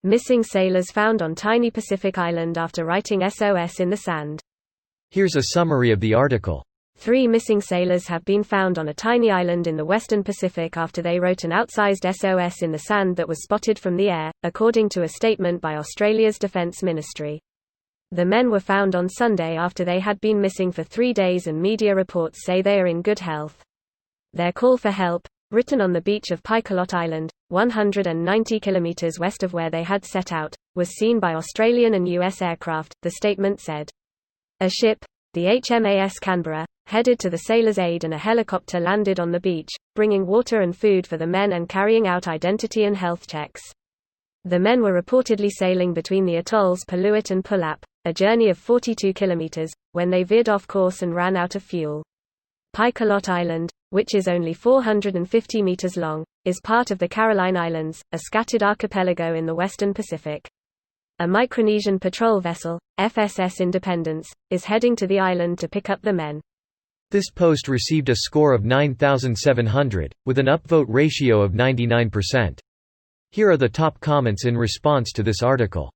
Missing sailors found on tiny Pacific island after writing SOS in the sand. Here's a summary of the article. 3 missing sailors have been found on a tiny island in the western Pacific after they wrote an outsized SOS in the sand that was spotted from the air, according to a statement by Australia's Defence Ministry. The men were found on Sunday after they had been missing for 3 days, and media reports say they are in good health. Their call for help, written on the beach of Picolot Island, 190 kilometres west of where they had set out, was seen by Australian and US aircraft, the statement said. A ship, the HMAS Canberra, headed to the sailors' aid, and a helicopter landed on the beach, bringing water and food for the men and carrying out identity and health checks. The men were reportedly sailing between the atolls Paluit and Pulap, a journey of 42 kilometers, when they veered off course and ran out of fuel. Picolot Island, which is only 450 meters long, is part of the Caroline Islands, a scattered archipelago in the western Pacific. A Micronesian patrol vessel, FSS Independence, is heading to the island to pick up the men. This post received a score of 9,700, with an upvote ratio of 99%. Here are the top comments in response to this article.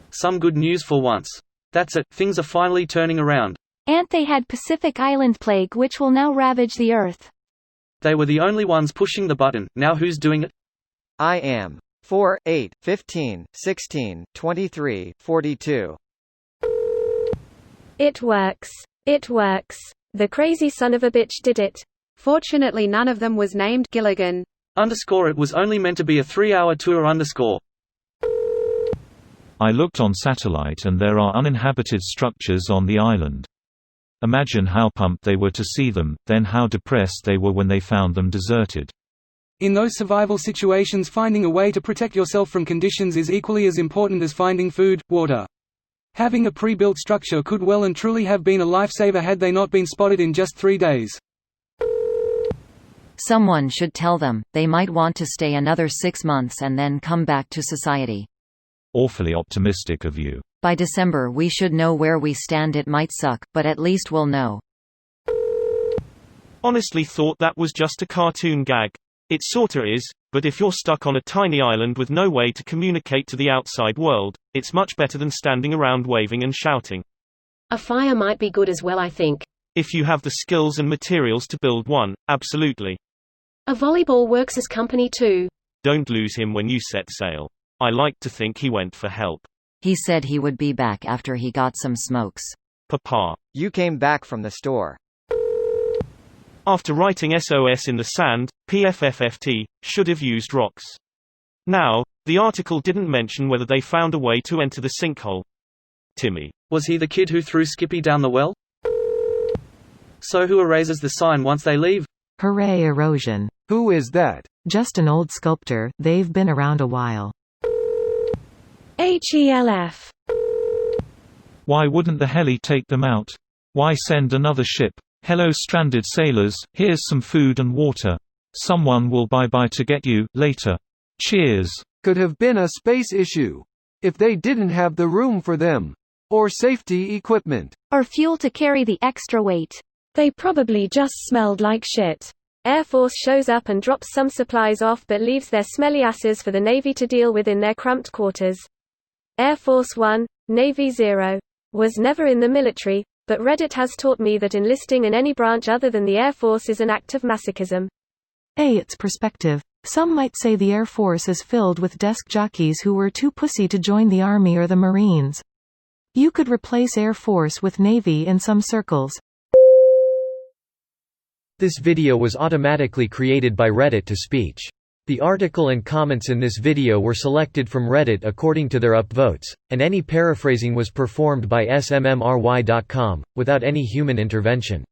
Some good news for once. That's it, things are finally turning around. And they had Pacific Island plague, which will now ravage the earth. They were the only ones pushing the button, now who's doing it? I am. 4, 8, 15, 16, 23, 42. It works. It works. The crazy son of a bitch did it. Fortunately none of them was named Gilligan. It was only meant to be a 3-hour tour. I looked on satellite and there are uninhabited structures on the island. Imagine how pumped they were to see them, then how depressed they were when they found them deserted. In those survival situations, finding a way to protect yourself from conditions is equally as important as finding food, water. Having a pre-built structure could well and truly have been a lifesaver had they not been spotted in just 3 days. Someone should tell them, they might want to stay another 6 months and then come back to society. Awfully optimistic of you. By December we should know where we stand. It might suck, but at least we'll know. Honestly thought that was just a cartoon gag. It sorta is, but if you're stuck on a tiny island with no way to communicate to the outside world, it's much better than standing around waving and shouting. A fire might be good as well, I think. If you have the skills and materials to build one, absolutely. A volleyball works as company too. Don't lose him when you set sail. I like to think he went for help. He said he would be back after he got some smokes. Papa. You came back from the store. After writing SOS in the sand, PFFFT should have used rocks. Now, the article didn't mention whether they found a way to enter the sinkhole. Timmy. Was he the kid who threw Skippy down the well? So who erases the sign once they leave? Hooray erosion. Who is that? Just an old sculptor, they've been around a while. HELF. Why wouldn't the heli take them out? Why send another ship? Hello stranded sailors, here's some food and water. Someone will buy to get you, later. Cheers. Could have been a space issue. If they didn't have the room for them. Or safety equipment. Or fuel to carry the extra weight. They probably just smelled like shit. Air Force shows up and drops some supplies off but leaves their smelly asses for the Navy to deal with in their cramped quarters. Air Force 1, Navy 0. Was never in the military, but Reddit has taught me that enlisting in any branch other than the Air Force is an act of masochism. It's perspective. Some might say the Air Force is filled with desk jockeys who were too pussy to join the Army or the Marines. You could replace Air Force with Navy in some circles. This video was automatically created by Reddit to speech. The article and comments in this video were selected from Reddit according to their upvotes, and any paraphrasing was performed by smmry.com, without any human intervention.